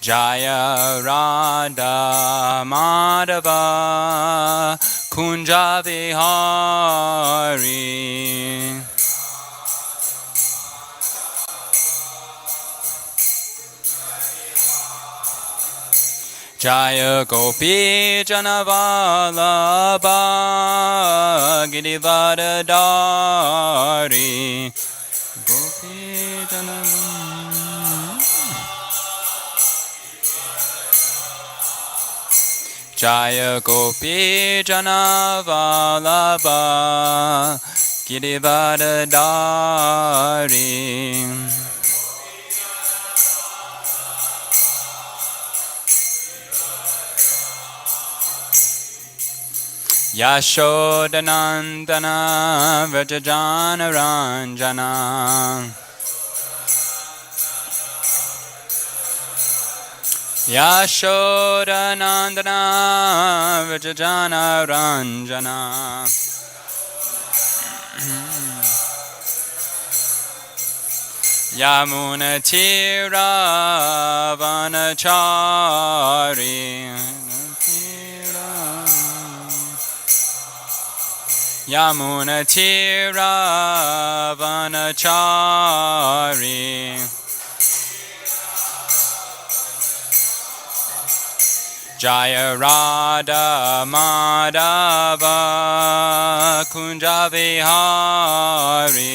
Jaya Radha Madhava Kunja Vihari. Jaya Gopi Janavalabha Girivardhari. Gopi Janavalabha. Jaya Gopi Janavalabha Girivardhari. Yashodanandana Vrajajana Ranjana. Yashodanandana Vrajajana Ranjana. Yamuna Tira Vanachari. Yamuna Tira Vanachari. Jaya Radha Madhava Kunja Vihari.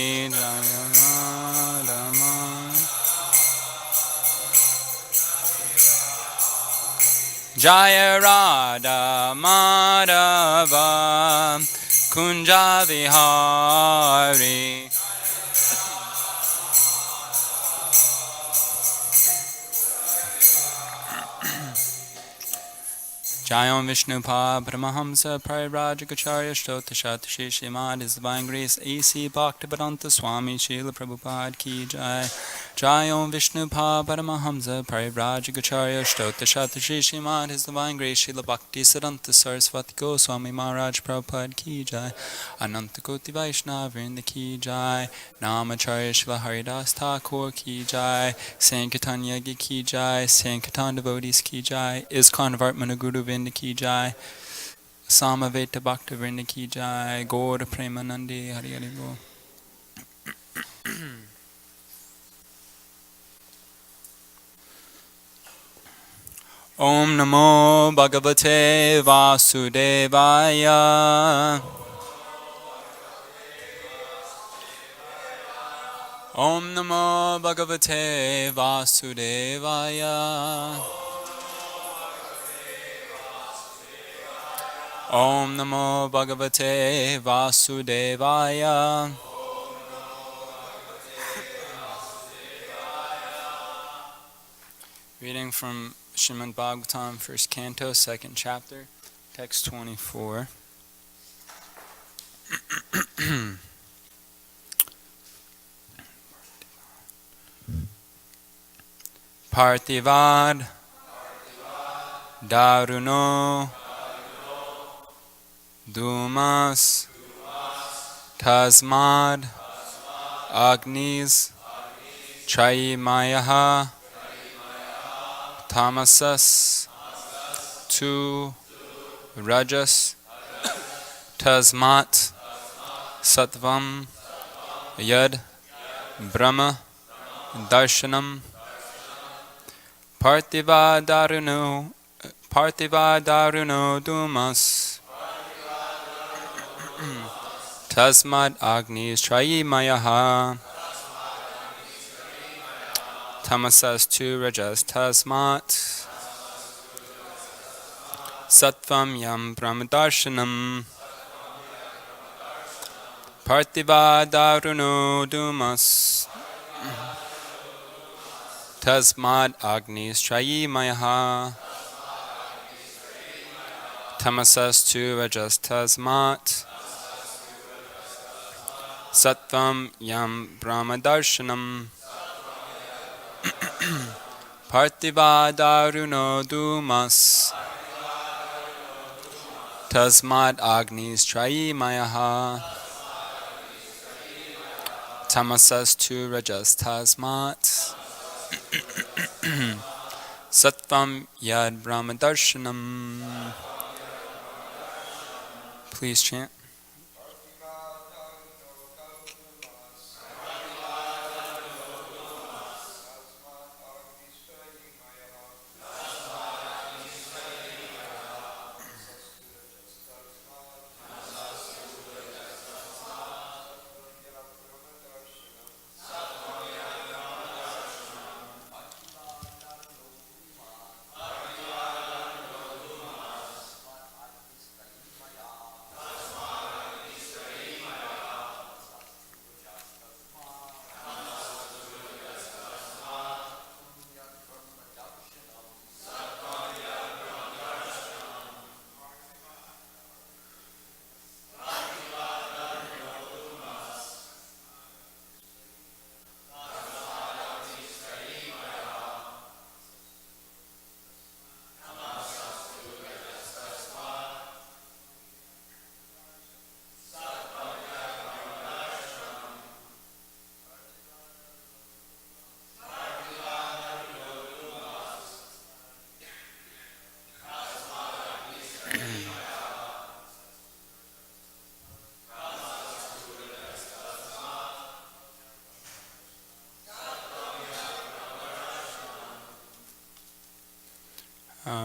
Jaya Radha Madhava Kunja Vihari. Jayam Vishnupa Paramahamsa Parivrajakacharya Shtotashatashi Shrimad His Divine Grace A.C. Bhaktivedanta Swami Srila Prabhupada Ki Jai. Jayam Vishnupa Paramahamsa Parivrajakacharya Shtotashatashi Shrimad His Divine Grace Srila Bhakti Siddhanta Saraswati Goswami Maharaj Prabhupada Ki Jai. Ananta Koti Vaishnava Vrinda Ki Jai. Namacharya Srila Haridas Thakur Ki Jai. Sankirtan Yagi Ki Jai. Sankirtan Devotees Ki Jai. ISKCON Vartmana Guru Vrinda Ki Jai. Samaveta Bhakta Vrinda Ki Jai. Gaur Premanandi Hari Hari Bol. Om Namo Bhagavate Vasudevaya. Om Namo Bhagavate Vasudevaya. Om Namo Bhagavate Vasudevaya. Reading from Srimad Bhagavatam, 1st Canto, 2nd Chapter, Text 24. Parthivad Daruno Dumas Tasmad Agnis Chaimayaha Tamasas Tu Rajas Tasmat Sattvam Yad Brahma Darshanam Parthiva Daruno Dumas Tasmad Agnis Chaimayaha Tamasas Tu Rajas Tasmat Sattvam Yam Brahmadarshanam Parthiva Daruno Dumas Tasmad Agnis Chaimayaha Tamasas Tu Rajas Tasmat Sattvam Yam Brahmadarshanam Parthiva Daruno Dumas Tasmad Agnis Chaimayaha Tamasas Tu Rajas Tasmat Sattvam Yad Brahma Darshanam. Please chant.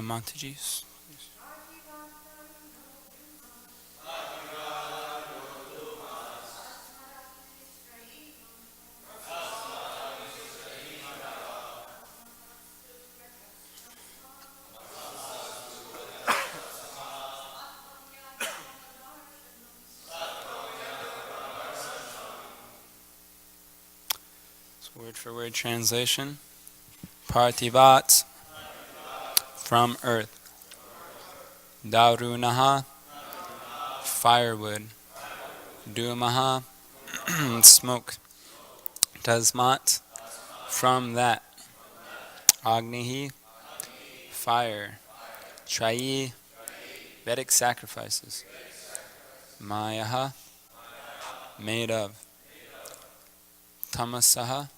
Montages. Word for word translation. Parthivat, from earth. Darunaha, firewood. Dhumaha, smoke. Tasmat, from that. Agnihi, fire. Trayi, Vedic sacrifices. Mayaha, made of. Tamasaha,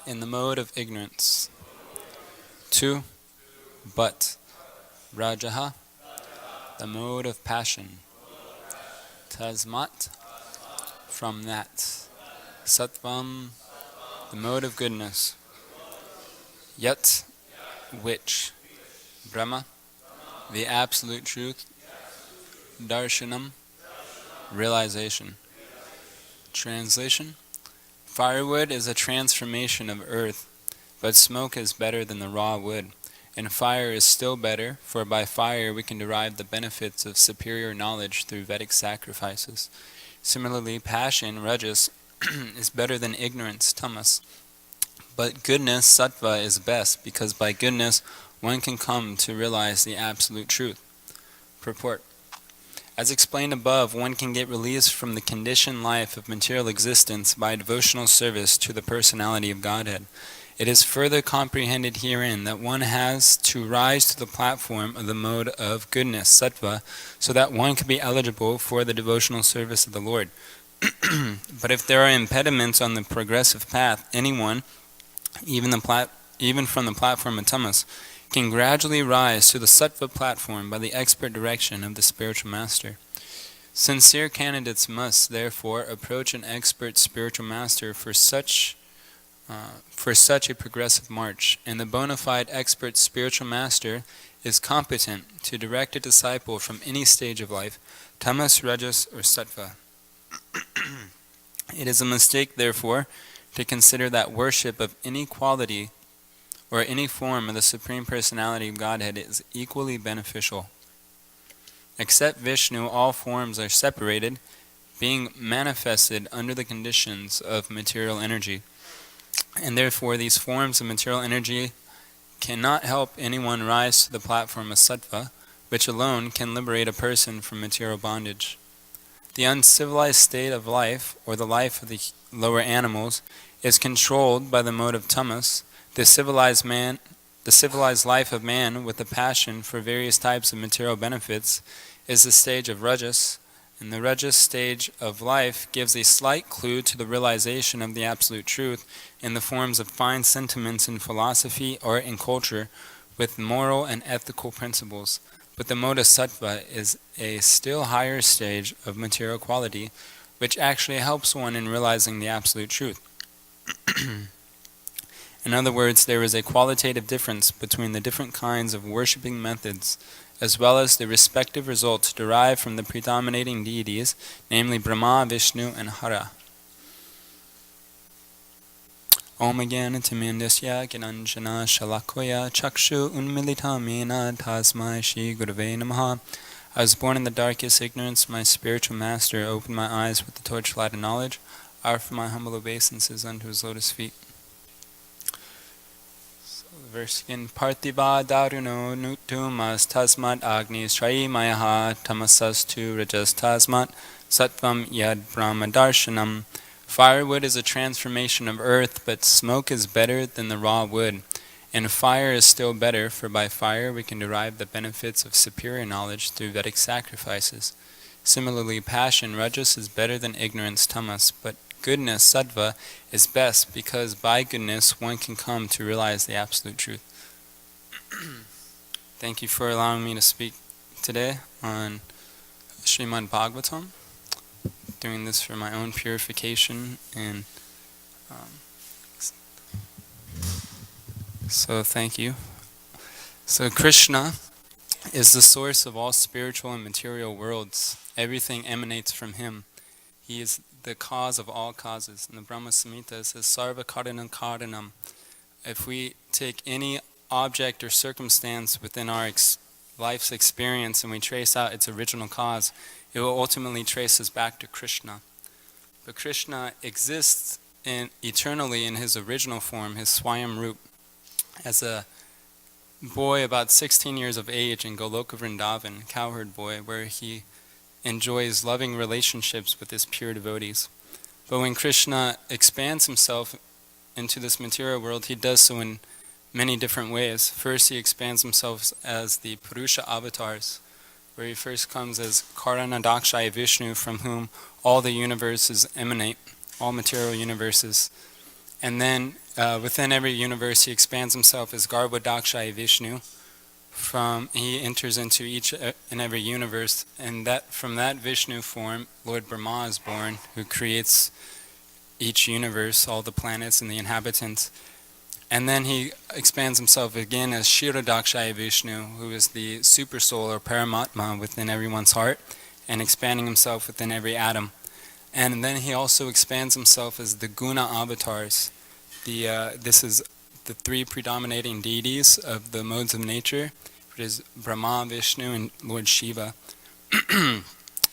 in the mode of ignorance. 2. But. Rajaha, the mode of passion. Tasmat, from that. Sattvam, the mode of goodness. Yet, which. Brahma, the absolute truth. Darshanam, realization. Translation. Firewood is a transformation of earth, but smoke is better than the raw wood. And fire is still better, for by fire we can derive the benefits of superior knowledge through Vedic sacrifices. Similarly, passion, rajas, is better than ignorance, tamas. But goodness, sattva, is best, because by goodness one can come to realize the absolute truth. Purport. As explained above, one can get release from the conditioned life of material existence by devotional service to the personality of Godhead. It is further comprehended herein that one has to rise to the platform of the mode of goodness, sattva, so that one can be eligible for the devotional service of the Lord. But if there are impediments on the progressive path, anyone, even from the platform of tamas, can gradually rise to the sattva platform by the expert direction of the spiritual master. Sincere candidates must, therefore, approach an expert spiritual master for such a progressive march, and the bona fide expert spiritual master is competent to direct a disciple from any stage of life, tamas, rajas, or sattva. It is a mistake, therefore, to consider that worship of any quality or any form of the Supreme Personality of Godhead is equally beneficial. Except Vishnu, all forms are separated, being manifested under the conditions of material energy. And therefore these forms of material energy cannot help anyone rise to the platform of sattva, which alone can liberate a person from material bondage. The uncivilized state of life, or the life of the lower animals, is controlled by the mode of tamas. The civilized life of man, with the passion for various types of material benefits, is the stage of rajas, And the Rajas stage of life gives a slight clue to the realization of the absolute truth in the forms of fine sentiments in philosophy, art, and culture, with moral and ethical principles. But the mode of sattva is a still higher stage of material quality, which actually helps one in realizing the absolute truth. In other words, there is a qualitative difference between the different kinds of worshipping methods, as well as the respective results derived from the predominating deities, namely Brahma, Vishnu, and Hara. Om Jnana Timindasya Gyananjana Shalakoya Chakshu Unmilitamena Tasmai Shri Gurave Namaha. I was born in the darkest ignorance. My spiritual master opened my eyes with the torchlight of knowledge. I offer my humble obeisances unto his lotus feet. So the verse again. Parthiva daruno nutumas tasmat agnis trayi mayaha tamasastu rajas tasmat sattvam yad brahma darshanam. Firewood is a transformation of earth, but smoke is better than the raw wood. And fire is still better, for by fire we can derive the benefits of superior knowledge through Vedic sacrifices. Similarly, passion, rajas, is better than ignorance, tamas, but goodness, sattva, is best, because by goodness one can come to realize the absolute truth. Thank you for allowing me to speak today on Srimad Bhagavatam. Doing this for my own purification, and so thank you. So Krishna is the source of all spiritual and material worlds. Everything emanates from him. He is the cause of all causes. In the Brahma Samhita it says, Sarva karanam karanam. If we take any object or circumstance within our life's experience and we trace out its original cause, it will ultimately trace us back to Krishna. But Krishna exists eternally in his original form, his Swayam Roop. As a boy about 16 years of age in Goloka Vrindavan, cowherd boy, where he enjoys loving relationships with his pure devotees. But when Krishna expands himself into this material world, he does so in many different ways. First, he expands himself as the Purusha avatars, where he first comes as Karanadakshaya Vishnu, from whom all the universes emanate, all material universes. And then within every universe he expands himself as Garbhodakshaya Vishnu. He enters into each and every universe, and from that Vishnu form, Lord Brahma is born, who creates each universe, all the planets and the inhabitants. And then he expands himself again as Kshirodakshaya Vishnu, who is the super soul or Paramatma within everyone's heart, and expanding himself within every atom. And then he also expands himself as the Guna avatars. This is the three predominating deities of the modes of nature, which is Brahma, Vishnu, and Lord Shiva.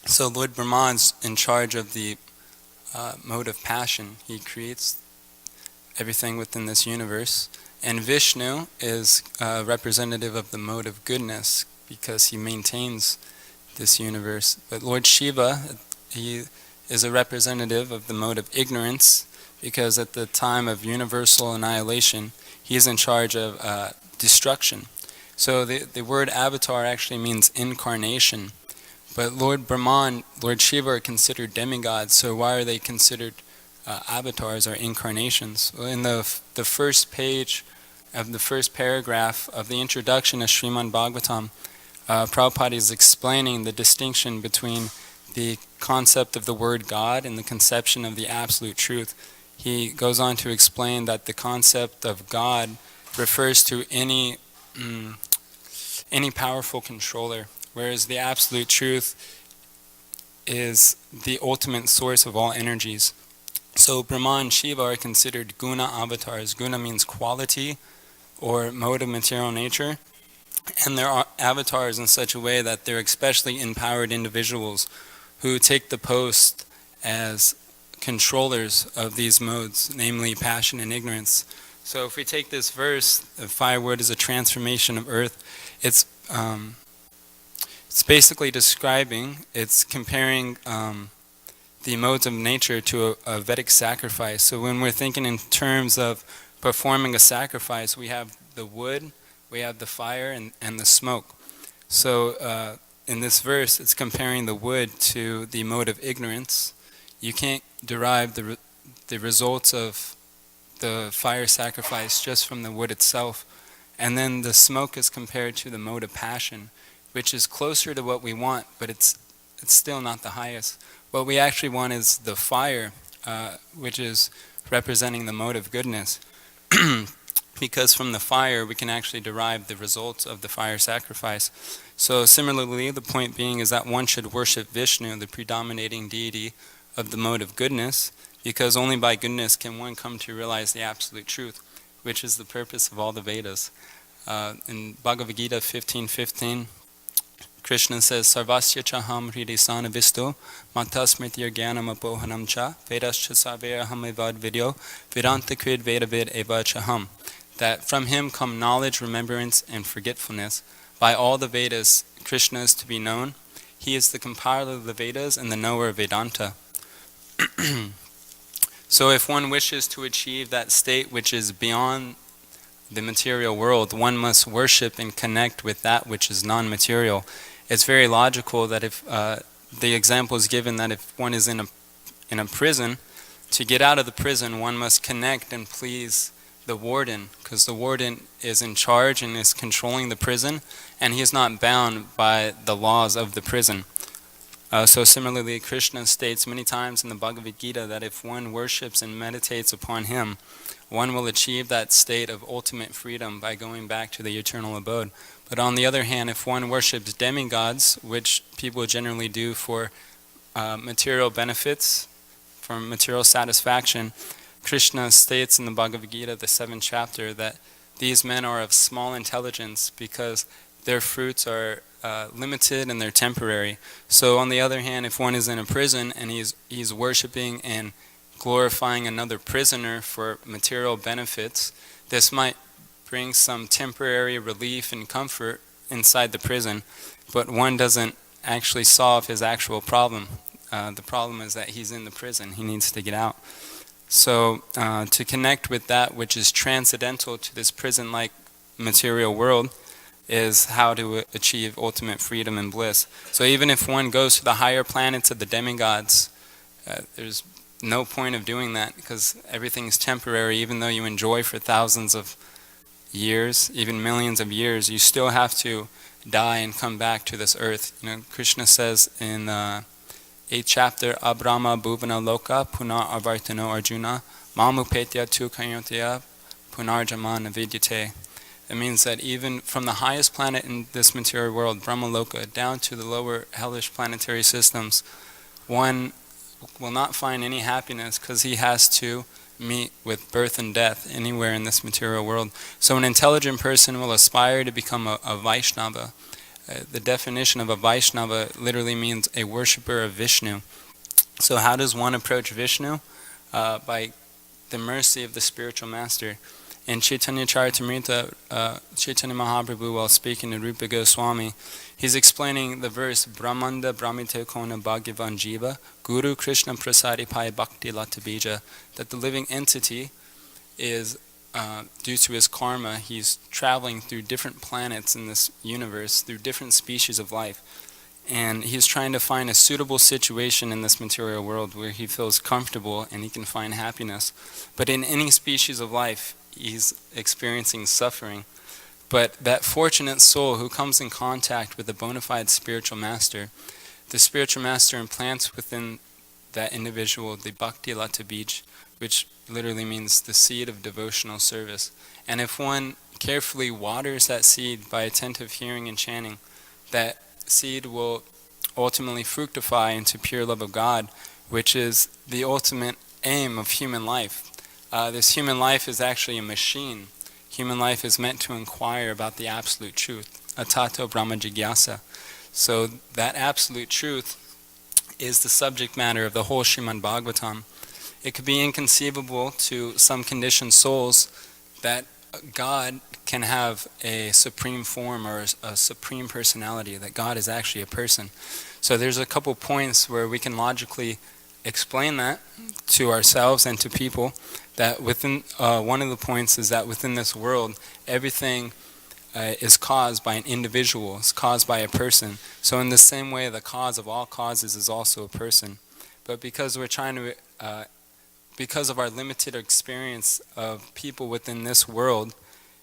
So Lord Brahma is in charge of the mode of passion. He creates everything within this universe. And Vishnu is representative of the mode of goodness, because he maintains this universe. But Lord Shiva, he is a representative of the mode of ignorance, because at the time of universal annihilation, he is in charge of destruction. So the word avatar actually means incarnation. But Lord Brahma and Lord Shiva are considered demigods, so why are they considered avatars or incarnations? Well, in the first page of the first paragraph of the introduction of Srimad Bhagavatam, Prabhupada is explaining the distinction between the concept of the word God and the conception of the absolute truth. He goes on to explain that the concept of God refers to any powerful controller, whereas the absolute truth is the ultimate source of all energies. So Brahma and Shiva are considered guna avatars. Guna means quality or mode of material nature, and they're avatars in such a way that they're especially empowered individuals who take the post as controllers of these modes, namely passion and ignorance. So if we take this verse, the firewood is a transformation of earth, it's basically it's comparing the modes of nature to a Vedic sacrifice. So when we're thinking in terms of performing a sacrifice, we have the wood, we have the fire, and the smoke. So in this verse, it's comparing the wood to the mode of ignorance. You can't derive the results of the fire sacrifice just from the wood itself. And then the smoke is compared to the mode of passion, which is closer to what we want, but it's still not the highest. What we actually want is the fire, which is representing the mode of goodness. Because from the fire, we can actually derive the results of the fire sacrifice. So similarly, the point being is that one should worship Vishnu, the predominating deity of the mode of goodness, because only by goodness can one come to realize the absolute truth, which is the purpose of all the Vedas. In Bhagavad Gita 15:15, Krishna says, Sarvasya chaham hridisana visto, matasmritir jnanam apohanam cha, vedascha sarveham evad video, vedanta krid vedavid eva chaham. That from him come knowledge, remembrance, and forgetfulness. By all the Vedas, Krishna is to be known. He is the compiler of the Vedas and the knower of Vedanta. So if one wishes to achieve that state which is beyond the material world, one must worship and connect with that which is non-material. It's very logical that if the example is given that if one is in a prison, to get out of the prison, one must connect and please the warden, because the warden is in charge and is controlling the prison, and he is not bound by the laws of the prison. So similarly, Krishna states many times in the Bhagavad Gita that if one worships and meditates upon him, one will achieve that state of ultimate freedom by going back to the eternal abode. But on the other hand, if one worships demigods, which people generally do for material benefits, for material satisfaction, Krishna states in the Bhagavad Gita, the 7th chapter, that these men are of small intelligence because their fruits are limited and they're temporary. So on the other hand, if one is in a prison and he's worshipping and glorifying another prisoner for material benefits, this might bring some temporary relief and comfort inside the prison, but one doesn't actually solve his actual problem. The problem is that he's in the prison. He needs to get out. So to connect with that which is transcendental to this prison-like material world is how to achieve ultimate freedom and bliss. So even if one goes to the higher planets of the demigods, there's no point of doing that because everything is temporary. Even though you enjoy for thousands of years, even millions of years, you still have to die and come back to this earth. You know, Krishna says in 8th chapter, Abrahma bhuvana loka punar avartano arjuna mamupetya tu kanyotya punarjama navidyate. It means that even from the highest planet in this material world, Brahmaloka, down to the lower hellish planetary systems, one will not find any happiness because he has to meet with birth and death anywhere in this material world. So an intelligent person will aspire to become a Vaishnava. The definition of a Vaishnava literally means a worshipper of Vishnu. So how does one approach Vishnu? By the mercy of the spiritual master. In Chaitanya Charitamrita, Chaitanya Mahaprabhu, while speaking to Rupa Goswami, he's explaining the verse, Brahmanda Brahmite Kona Bhagavan Jiva, Guru Krishna Prasadi Pai Bhakti Latabija, that the living entity is, due to his karma, he's traveling through different planets in this universe, through different species of life. And he's trying to find a suitable situation in this material world where he feels comfortable and he can find happiness. But in any species of life, he's experiencing suffering. But that fortunate soul who comes in contact with a bona fide spiritual master, the spiritual master implants within that individual the Bhakti Lata Bij, which literally means the seed of devotional service. And if one carefully waters that seed by attentive hearing and chanting, that seed will ultimately fructify into pure love of God, which is the ultimate aim of human life. This human life is actually a machine. Human life is meant to inquire about the absolute truth, atato brahma jigyasa. So that absolute truth is the subject matter of the whole Srimad Bhagavatam. It could be inconceivable to some conditioned souls that God can have a supreme form or a supreme personality, that God is actually a person. So there's a couple points where we can logically explain that to ourselves and to people, that within one of the points is that within this world, everything is caused by an individual, is caused by a person. So in the same way, the cause of all causes is also a person. But because we're trying to, because of our limited experience of people within this world,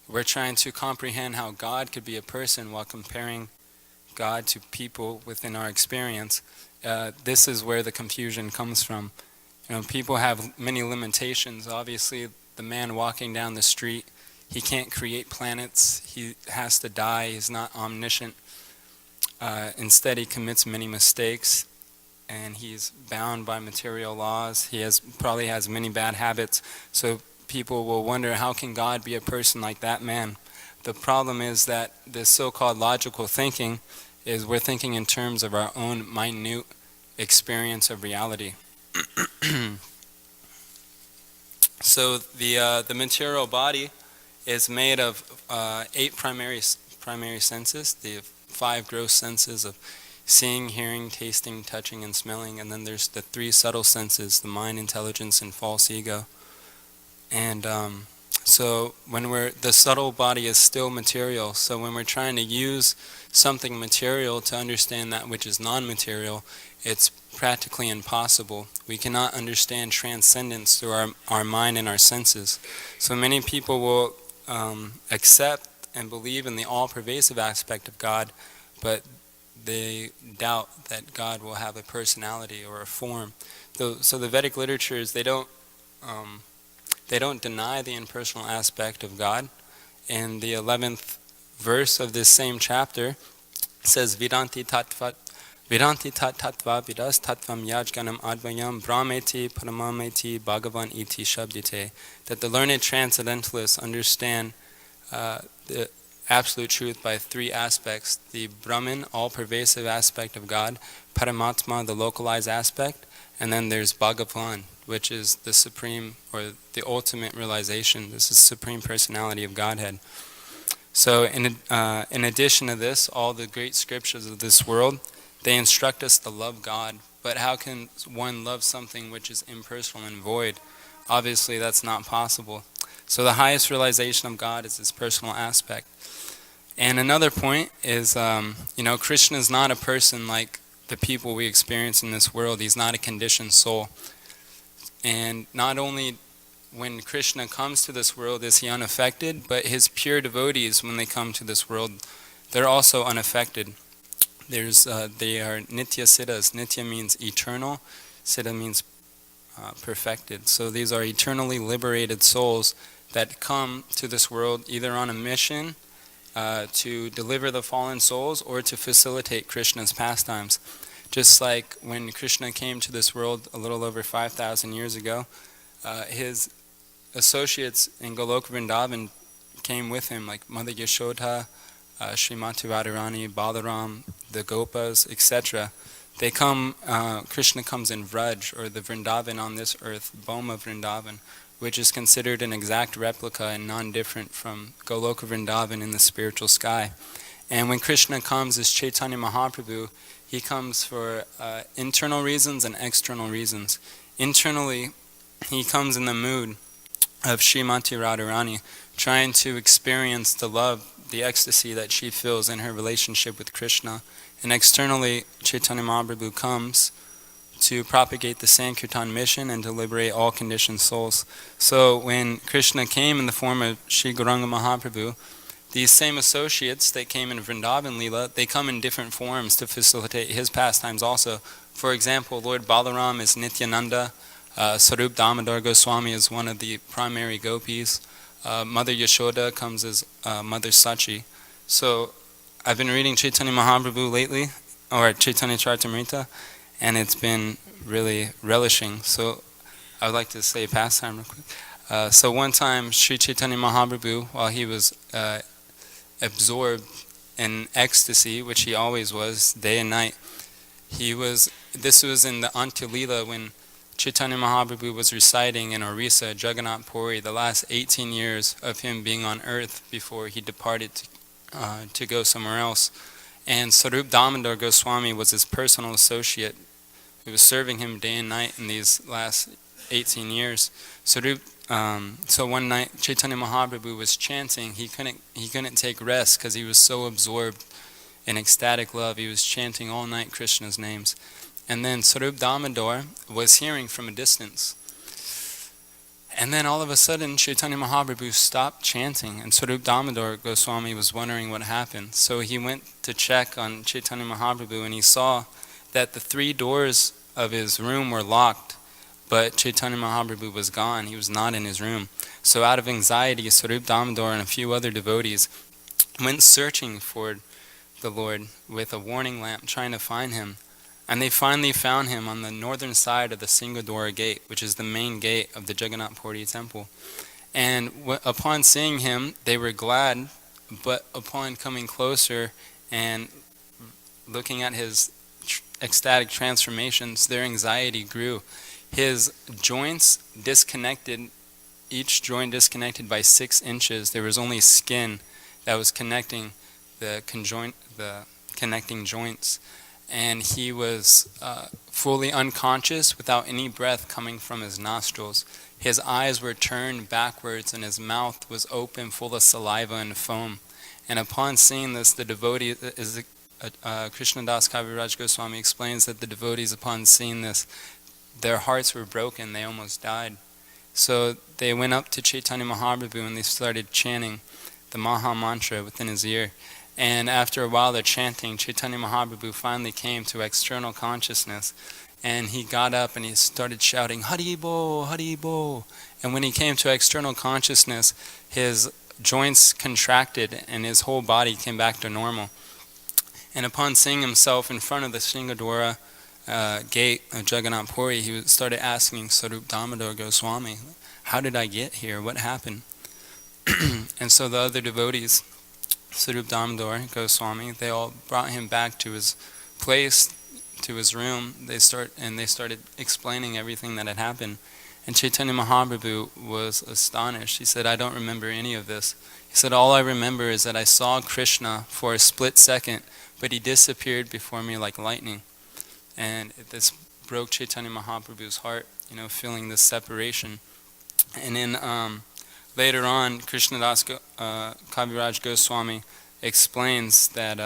we're trying to comprehend how God could be a person while comparing God to people within our experience. This is where the confusion comes from. People have many limitations. Obviously, the man walking down the street, he can't create planets. He has to die. He's not omniscient. Instead, he commits many mistakes, and he's bound by material laws. He probably has many bad habits. So people will wonder, how can God be a person like that man? The problem is that this so-called logical thinking is we're thinking in terms of our own minute experience of reality. So the material body is made of 8 primary senses, the 5 gross senses of seeing, hearing, tasting, touching, and smelling, and then there's the 3 subtle senses, the mind, intelligence, and false ego. And so the subtle body is still material, so when we're trying to use something material to understand that which is non-material, it's practically impossible. We cannot understand transcendence through our mind and our senses. So many people will accept and believe in the all-pervasive aspect of God, but they doubt that God will have a personality or a form. So the Vedic literatures, they don't deny the impersonal aspect of God. In the 11th verse of this same chapter, it says, Vidanti tattva vidas tattvam yajganam advayam brahmeti paramameti bhagavan iti shabdite. That the learned transcendentalists understand the absolute truth by 3 aspects: the Brahman, all-pervasive aspect of God; Paramatma, the localized aspect; and then there's Bhagavan, which is the supreme or the ultimate realization. This is supreme personality of Godhead. So in addition to this, all the great scriptures of this world, they instruct us to love God. But how can one love something which is impersonal and void? Obviously, that's not possible. So the highest realization of God is His personal aspect. And another point is, Krishna is not a person like the people we experience in this world. He's not a conditioned soul. And not only when Krishna comes to this world is He unaffected, but His pure devotees, when they come to this world, they're also unaffected. They are nitya siddhas. Nitya means eternal. Siddha means perfected. So these are eternally liberated souls that come to this world either on a mission to deliver the fallen souls or to facilitate Krishna's pastimes. Just like when Krishna came to this world a little over 5,000 years ago, his associates in Goloka Vrindavan came with him, like Mother Yashoda, Srimati Radharani, Balaram, the Gopas, etc. They come, Krishna comes in Vraj, or the Vrindavan on this earth, Boma Vrindavan, which is considered an exact replica and non-different from Goloka Vrindavan in the spiritual sky. And when Krishna comes as Chaitanya Mahaprabhu, he comes for internal reasons and external reasons. Internally, he comes in the mood of Srimati Radharani, trying to experience the love, the ecstasy that she feels in her relationship with Krishna. And externally, Chaitanya Mahaprabhu comes to propagate the Sankirtan mission and to liberate all conditioned souls. So when Krishna came in the form of Sri Gauranga Mahaprabhu, these same associates that came in Vrindavan Leela, they come in different forms to facilitate his pastimes also. For example, Lord Balaram is Nityananda, Sarup Damodar Goswami is one of the primary gopis, Mother Yashoda comes as Mother Sachi. So I've been reading Chaitanya Mahaprabhu lately, or Chaitanya Charitamrita, and it's been really relishing. So I would like to say pastime real quick. So one time, Sri Chaitanya Mahaprabhu, while he was absorbed in ecstasy, which he always was, day and night, this was in the Antya Leela when Chaitanya Mahaprabhu was reciting in Orissa, Jagannath Puri, the last 18 years of him being on earth before he departed to go somewhere else. And Sarup Damodar Goswami was his personal associate who was serving him day and night in these last 18 years. Sarup So one night Chaitanya Mahaprabhu was chanting. He couldn't take rest because he was so absorbed in ecstatic love. He was chanting all night Krishna's names. And then Sarup Damodar was hearing from a distance. And then all of a sudden Chaitanya Mahaprabhu stopped chanting, and Sarup Damodar Goswami was wondering what happened. So he went to check on Chaitanya Mahaprabhu, and he saw that the 3 doors of his room were locked, but Chaitanya Mahaprabhu was gone. He was not in his room. So out of anxiety, Sarup Damodar and a few other devotees went searching for the Lord with a warning lamp, trying to find him. And they finally found him on the northern side of the Singadora gate, which is the main gate of the Jagannath Puri temple. And upon seeing him, they were glad, but upon coming closer and looking at his ecstatic transformations, their anxiety grew. His joints disconnected, each joint disconnected by 6 inches. There was only skin that was connecting the connecting joints. And he was fully unconscious without any breath coming from his nostrils. His eyes were turned backwards and his mouth was open, full of saliva and foam. And upon seeing this, the devotee, Krishnadas Kaviraj Goswami explains that the devotees, upon seeing this, their hearts were broken, they almost died. So they went up to Chaitanya Mahaprabhu and they started chanting the Maha Mantra within his ear. And after a while they're chanting, Chaitanya Mahaprabhu finally came to external consciousness, and he got up and he started shouting, Haribo, Haribo. And when he came to external consciousness, his joints contracted and his whole body came back to normal. And upon seeing himself in front of the Singadora gate of Jagannath Puri, he started asking Sarup Damodar Goswami, how did I get here? What happened? And so the other devotees, Sarup Damodar Goswami, they all brought him back to his place, to his room. They started explaining everything that had happened. And Chaitanya Mahaprabhu was astonished. He said, I don't remember any of this. He said, all I remember is that I saw Krishna for a split second, but he disappeared before me like lightning. And this broke Chaitanya Mahaprabhu's heart, feeling this separation. And then later on, Krishnadas Kaviraj Goswami explains that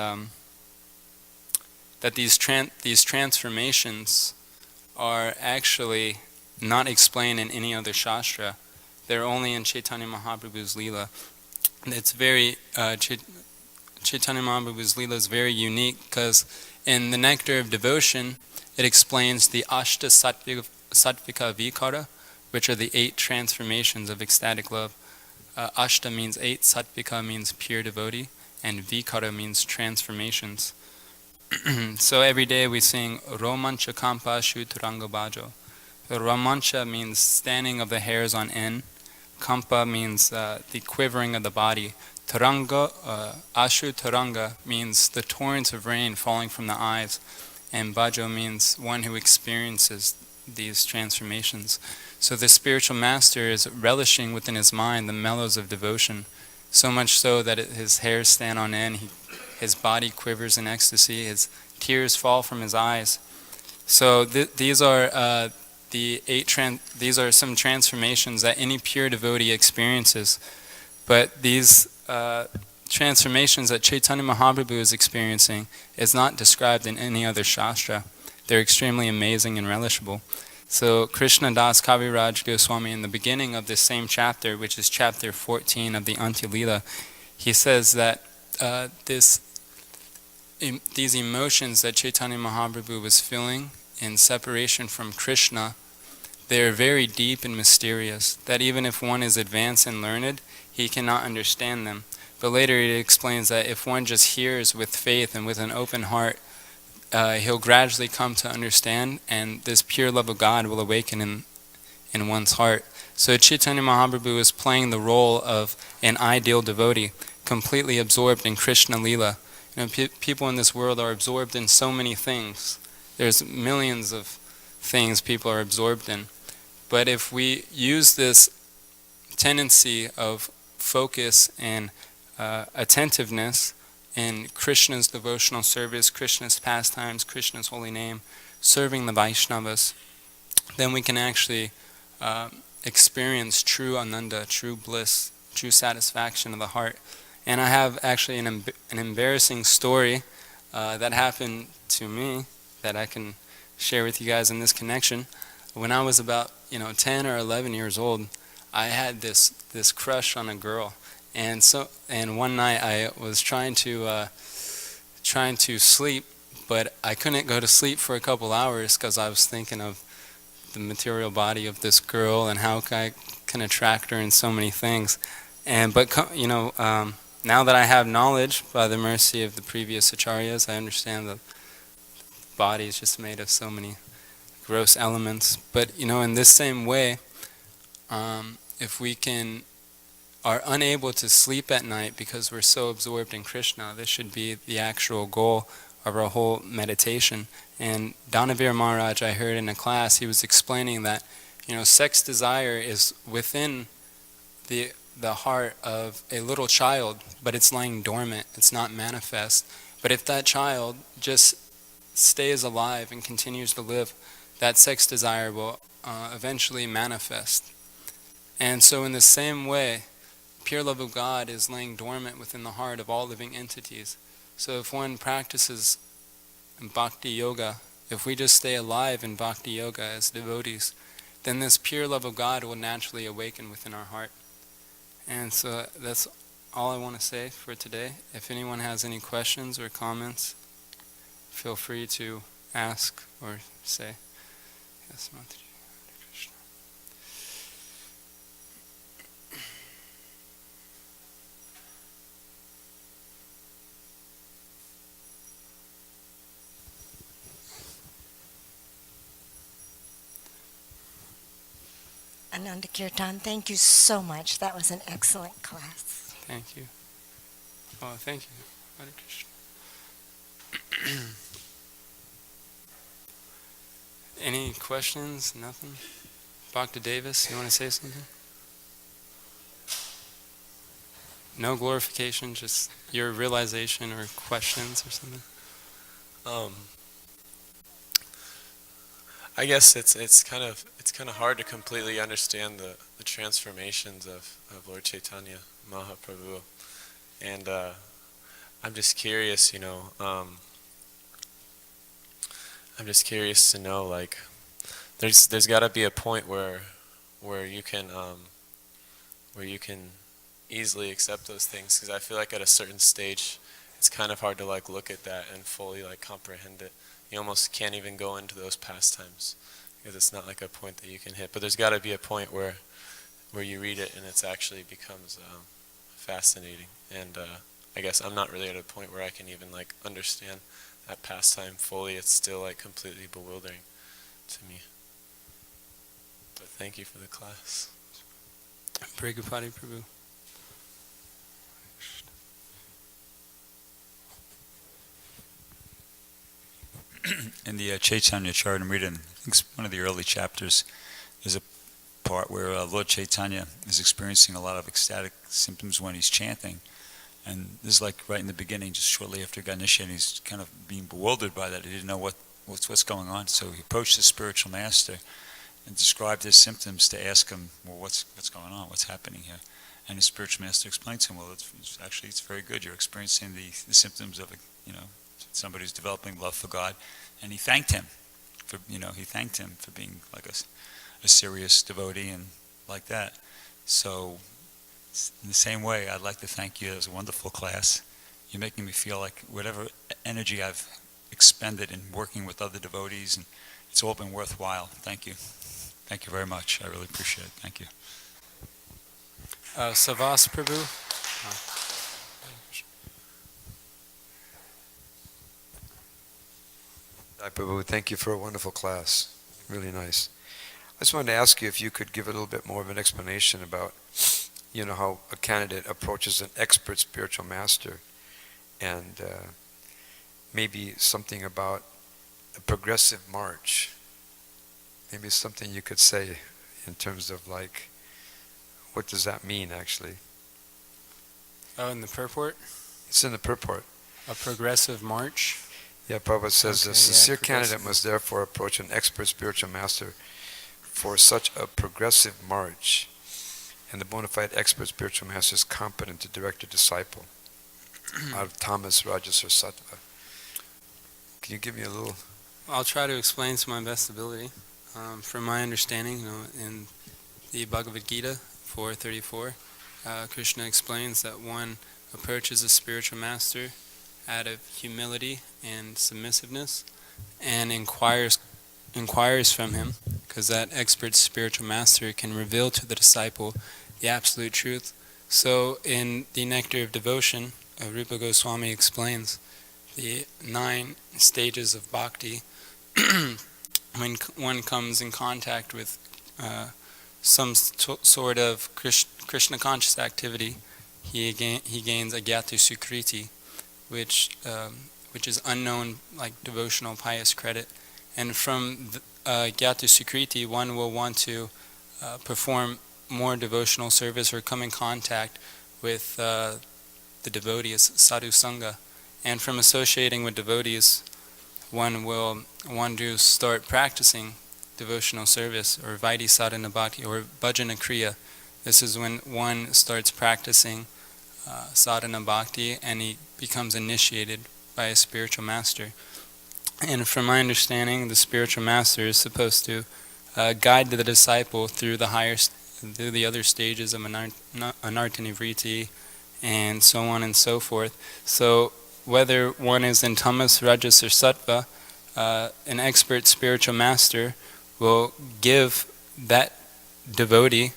that these transformations are actually not explained in any other shastra. They're only in Chaitanya Mahaprabhu's Leela. It's very Chaitanya Mahaprabhu's Leela is very unique because in the Nectar of Devotion, it explains the Ashta Sattvika Vikara, which are the 8 transformations of ecstatic love. Ashta means 8, Sattvika means pure devotee, and Vikara means transformations. So every day we sing Romancha Kampa Shuturanga Bhajo. The Romancha means standing of the hairs on end. Kampa means the quivering of the body. Taranga, Ashu Taranga means the torrents of rain falling from the eyes. And Bhajo means one who experiences these transformations. So the spiritual master is relishing within his mind the mellows of devotion, so much so that his hairs stand on end, his body quivers in ecstasy, his tears fall from his eyes. So these are these are some transformations that any pure devotee experiences. But these transformations that Chaitanya Mahaprabhu is experiencing is not described in any other shastra. They're extremely amazing and relishable. So Krishnadas Kaviraj Goswami, in the beginning of this same chapter, which is chapter 14 of the Antya-lila, he says that these emotions that Chaitanya Mahaprabhu was feeling in separation from Krishna, they are very deep and mysterious, that even if one is advanced and learned, he cannot understand them. But later he explains that if one just hears with faith and with an open heart, he'll gradually come to understand, and this pure love of God will awaken in one's heart. So Chaitanya Mahaprabhu is playing the role of an ideal devotee, completely absorbed in Krishna Lila. People in this world are absorbed in so many things. There's millions of things people are absorbed in. But if we use this tendency of focus and attentiveness in Krishna's devotional service, Krishna's pastimes, Krishna's holy name, serving the Vaishnavas, then we can actually experience true Ananda, true bliss, true satisfaction of the heart. And I have actually an embarrassing story that happened to me that I can share with you guys in this connection. When I was about 10 or 11 years old, I had this crush on a girl, and one night I was trying to sleep, but I couldn't go to sleep for a couple hours because I was thinking of the material body of this girl and how I can attract her in so many things. Now that I have knowledge by the mercy of the previous acharyas, I understand that the body is just made of so many gross elements. But in this same way, if we are unable to sleep at night because we're so absorbed in Krishna, this should be the actual goal of our whole meditation. And Danavir Maharaj, I heard in a class, he was explaining that sex desire is within the heart of a little child, but it's lying dormant, it's not manifest. But if that child just stays alive and continues to live, that sex desire will eventually manifest. And so in the same way, pure love of God is laying dormant within the heart of all living entities. So if one practices bhakti yoga, if we just stay alive in bhakti yoga as devotees, then this pure love of God will naturally awaken within our heart. And so that's all I want to say for today. If anyone has any questions or comments, feel free to ask or say. Yes, Mataji. Hare Krishna. Ananda Kirtan, thank you so much. That was an excellent class. Thank you. Oh, thank you. Hare Krishna. Any questions? Nothing? Bhakta Davis, you want to say something? No glorification, just your realization or questions or something? I guess it's kind of hard to completely understand the transformations of Lord Chaitanya Mahaprabhu, and I'm just curious, I'm just curious to know, like, there's got to be a point where you can easily accept those things, because I feel like at a certain stage it's kind of hard to like look at that and fully like comprehend it. You almost can't even go into those pastimes because it's not like a point that you can hit. But there's got to be a point where you read it and it actually becomes fascinating. And I guess I'm not really at a point where I can even like understand that pastime fully. It's still like completely bewildering to me. But thank you for the class. Prabhu. In the Chaitanya Charitamrita, I think it's one of the early chapters, there's a part where Lord Chaitanya is experiencing a lot of ecstatic symptoms when he's chanting. And this is like right in the beginning, just shortly after he got initiated, he's kind of being bewildered by that. He didn't know what's going on. So he approached the spiritual master and described his symptoms to ask him, well, what's going on? What's happening here? And the spiritual master explained to him, well, it's very good. You're experiencing the symptoms of somebody who's developing love for God. And he thanked him for being like a serious devotee and like that. So in the same way, I'd like to thank you. It was a wonderful class. You're making me feel like whatever energy I've expended in working with other devotees, and it's all been worthwhile. Thank you. Thank you very much. I really appreciate it. Thank you. Savas Prabhu. Hi, Prabhu. Thank you for a wonderful class. Really nice. I just wanted to ask you if you could give a little bit more of an explanation about, how a candidate approaches an expert spiritual master, and maybe something about a progressive march. Maybe something you could say in terms of like, what does that mean actually? Oh, in the purport? It's in the purport. A progressive march? Yeah, Prabhupada says, Okay, a sincere progressive. candidate must therefore approach an expert spiritual master for such a progressive march, and the bona fide expert spiritual master is competent to direct a disciple out of tamas, rajas, or sattva. Can you give me a little? I'll try to explain to my best ability. From my understanding, in the Bhagavad Gita 4:34, Krishna explains that one approaches a spiritual master out of humility and submissiveness and inquires from him, because that expert spiritual master can reveal to the disciple the absolute truth. So in the Nectar of Devotion, Rupa Goswami explains the 9 stages of bhakti. When one comes in contact with some sort of Krishna conscious activity, he gains agyata sukriti, which is unknown, like devotional pious credit. And from agyata sukriti, one will want to perform more devotional service or come in contact with the devotees, sadhu sangha. And from associating with devotees, one will want to start practicing devotional service, or vaidhi sadhana bhakti, or bhajana kriya. This is when one starts practicing sadhana bhakti and he becomes initiated by a spiritual master. And from my understanding, the spiritual master is supposed to guide the disciple through through the other stages of anartha-nivritti, and so on and so forth. So whether one is in tamas, rajas, or sattva, an expert spiritual master will give that devotee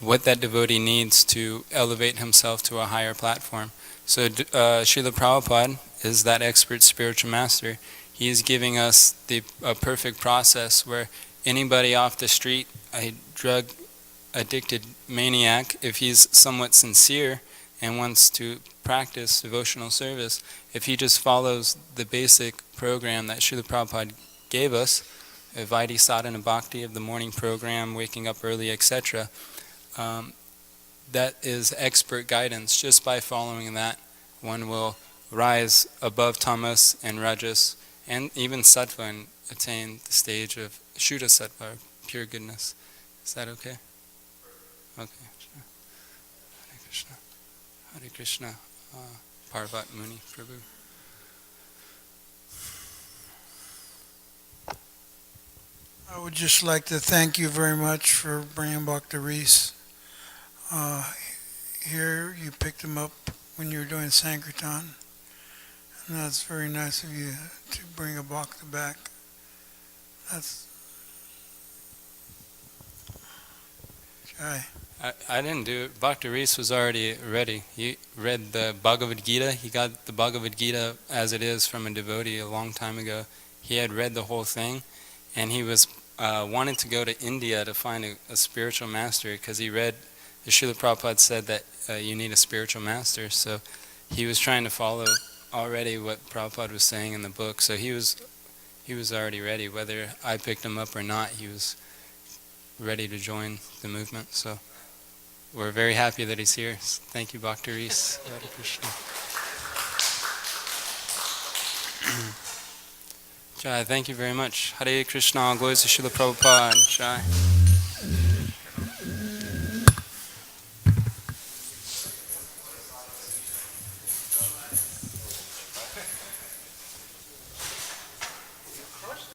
what that devotee needs to elevate himself to a higher platform. So Srila Prabhupada is that expert spiritual master. He is giving us a perfect process where anybody off the street, a drug-addicted maniac, if he's somewhat sincere and wants to practice devotional service, if he just follows the basic program that Srila Prabhupada gave us, a vaidhi sadhana bhakti of the morning program, waking up early, etc., that is expert guidance. Just by following that, one will rise above tamas and rajas and even sattva and attain the stage of Shuddha sattva, or pure goodness. Is that okay? Okay. Sure. Hare Krishna. Hare Krishna. Parvat Muni, Prabhu. I would just like to thank you very much for bringing Bhakti Reese. Here you picked him up when you were doing Sankirtan, and that's very nice of you to bring a Bhakta back. That's Jai. I didn't do it. Bhakti Reese was already ready. He read the Bhagavad Gita. He got the Bhagavad Gita as it is from a devotee a long time ago. He had read the whole thing, and he was wanted to go to India to find a spiritual master, because he read, the Srila Prabhupada said that you need a spiritual master. So he was trying to follow already what Prabhupada was saying in the book. So he was already ready. Whether I picked him up or not, he was ready to join the movement. So we're very happy that he's here. Thank you, Bhakti Reese. Hare Krishna. Jai, thank you very much. Hare Krishna, glories to Srila Prabhupada. Jai.